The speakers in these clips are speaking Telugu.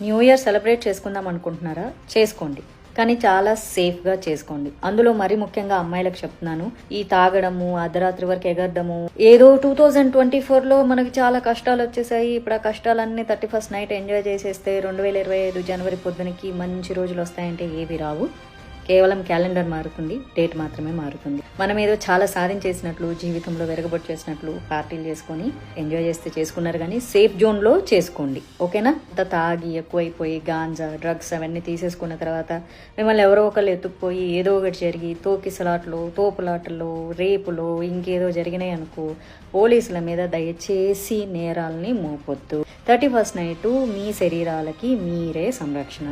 న్యూ ఇయర్ సెలబ్రేట్ చేసుకుందాం అనుకుంటున్నారా? చేసుకోండి, కానీ చాలా సేఫ్గా చేసుకోండి. అందులో మరి ముఖ్యంగా అమ్మాయిలకు చెప్తున్నాను, ఈ తాగడము, అర్ధరాత్రి వరకు ఎగరడము, ఏదో 2024లో మనకి చాలా కష్టాలు వచ్చేసాయి, ఇప్పుడు ఆ కష్టాలన్నీ 31st నైట్ ఎంజాయ్ చేసేస్తే 2025 జనవరి పొద్దునకి మంచి రోజులు వస్తాయంటే ఏవి రావు. కేవలం క్యాలెండర్ మారుతుంది, డేట్ మాత్రమే మారుతుంది. మనం ఏదో చాలా సాధించేసినట్లు, జీవితంలో వెరగబొట్టు చేసినట్లు పార్టీలు చేసుకొని ఎంజాయ్ చేస్తే చేసుకున్నారు, కానీ సేఫ్ జోన్లో చేసుకోండి, ఓకేనా? అంత తాగి ఎక్కువైపోయి గాంజా, డ్రగ్స్ అవన్నీ తీసేసుకున్న తర్వాత మిమ్మల్ని ఎవరో ఒకళ్ళు ఎత్తుకుపోయి ఏదో ఒకటి జరిగి తోకిసలాట్లు, తోపులాటలు, రేపులు ఇంకేదో జరిగినాయి అనుకో, పోలీసుల మీద దయచేసి నేరాలని మోపొద్దు. 31st నైట్ మీ శరీరాలకి మీరే సంరక్షణ.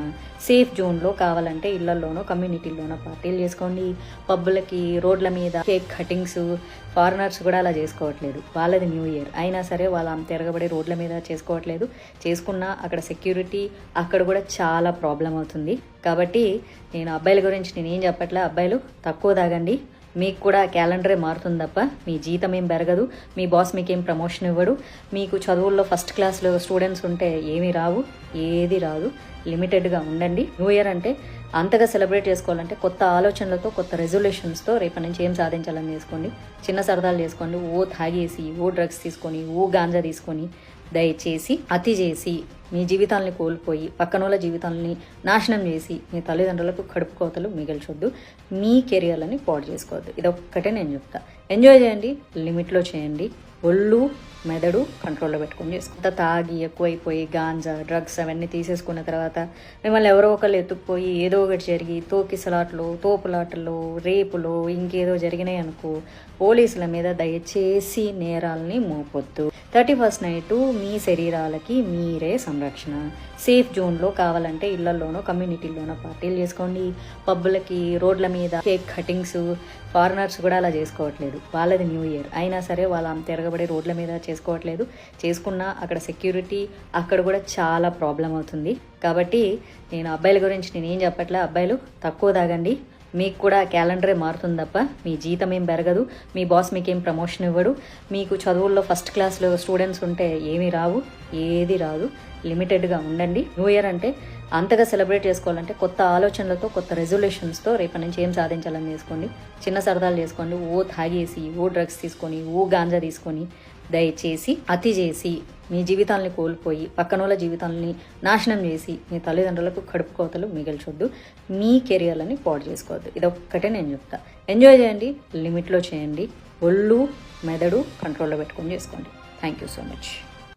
సేఫ్ జోన్లో కావాలంటే ఇళ్లలోనో కమ్యూనిటీలోనో పార్టీలు చేసుకోండి. పబ్బులకి, రోడ్ల మీద కేక్ కటింగ్స్, ఫారినర్స్ కూడా అలా చేసుకోవట్లేదు. వాళ్ళది న్యూ ఇయర్ అయినా సరే వాళ్ళు అంత తిరగబడి రోడ్ల మీద చేసుకోవట్లేదు. చేసుకున్నా అక్కడ సెక్యూరిటీ, అక్కడ కూడా చాలా ప్రాబ్లం అవుతుంది. కాబట్టి నేను అబ్బాయిల గురించి నేనేం చెప్పట్లే. అబ్బాయిలు తక్కువ తాగండి, మీకు కూడా క్యాలెండరే మారుతుంది తప్ప మీ జీతం ఏం పెరగదు, మీ బాస్ మీకేం ప్రమోషన్ ఇవ్వడు, మీకు చదువుల్లో ఫస్ట్ క్లాస్లో స్టూడెంట్స్ ఉంటే ఏమీ రావు, ఏది రాదు. లిమిటెడ్గా ఉండండి. న్యూ ఇయర్ అంటే అంతగా సెలబ్రేట్ చేసుకోవాలంటే కొత్త ఆలోచనలతో, కొత్త రెజల్యూషన్స్తో రేపటి నుంచి ఏం సాధించాలని చేసుకోండి. చిన్న సరదాలు చేసుకోండి. ఓ తాగేసి, ఓ డ్రగ్స్ తీసుకొని, ఓ గాంజా తీసుకొని దయచేసి అతి చేసి మీ జీవితాలని కోల్పోయి పక్కనోళ్ళ జీవితాలని నాశనం చేసి మీ తల్లిదండ్రులకు కడుపు కోతలు మిగిల్చొద్దు. మీ కెరియర్లని పాడు చేసుకోవద్దు. ఇదొక్కటే నేను చెప్తా. ఎంజాయ్ చేయండి, లిమిట్లో చేయండి. ఒళ్ళు మెదడు కంట్రోల్లో పెట్టుకొని చేసుకుంటా. తాగి ఎక్కువైపోయి గాంజా, డ్రగ్స్ అవన్నీ తీసేసుకున్న తర్వాత మిమ్మల్ని ఎవరో ఒకళ్ళు ఎత్తుకుపోయి ఏదో ఒకటి జరిగి తోకిసలాట్లు, తోపులాటలు, రేపులు ఇంకేదో జరిగినాయి అనుకో, పోలీసుల మీద దయచేసి నేరాలని మోపొద్దు. 31st నైట్ మీ శరీరాలకి మీరే సంరక్షణ. సేఫ్ జోన్లో కావాలంటే ఇళ్లలోనో కమ్యూనిటీలోనో పార్టీలు చేసుకోండి. పబ్బులకి, రోడ్ల మీద కేక్ కటింగ్స్, ఫారినర్స్ కూడా అలా చేసుకోవట్లేదు. వాళ్ళది న్యూ ఇయర్ అయినా సరే వాళ్ళు అంత తిరగబడి రోడ్ల మీద చేసుకోవట్లేదు. చేసుకున్నా అక్కడ సెక్యూరిటీ, అక్కడ కూడా చాలా ప్రాబ్లం అవుతుంది. కాబట్టి నేను అబ్బాయిల గురించి నేనేం చెప్పట్లే. అబ్బాయిలు తక్కువ తాగండి, మీకు కూడా క్యాలెండరే మారుతుంది తప్ప మీ జీతం ఏం పెరగదు, మీ బాస్ మీకేం ప్రమోషన్ ఇవ్వడు, మీకు చదువుల్లో ఫస్ట్ క్లాస్లో స్టూడెంట్స్ ఉంటే ఏమీ రావు, ఏది రాదు. లిమిటెడ్గా ఉండండి. న్యూ ఇయర్ అంటే అంతగా సెలబ్రేట్ చేసుకోవాలంటే కొత్త ఆలోచనలతో, కొత్త రెజల్యూషన్స్తో రేపటి నుంచి ఏం సాధించాలని చేసుకోండి. చిన్న సరదాలు చేసుకోండి. ఓ తాగేసి, ఓ డ్రగ్స్ తీసుకొని, ఓ గాంజా తీసుకొని దయచేసి అతి చేసి మీ జీవితాలని కోల్పోయి పక్కనోళ్ళ జీవితాలని నాశనం చేసి మీ తల్లిదండ్రులకు కడుపు కోతలు మిగిల్చొద్దు. మీ కెరియర్లని పాడు చేసుకోవద్దు. ఇదొక్కటే నేను చెప్తా. ఎంజాయ్ చేయండి, లిమిట్లో చేయండి. ఒళ్ళు మెదడు కంట్రోల్లో పెట్టుకొని చేసుకోండి. Thank you so much.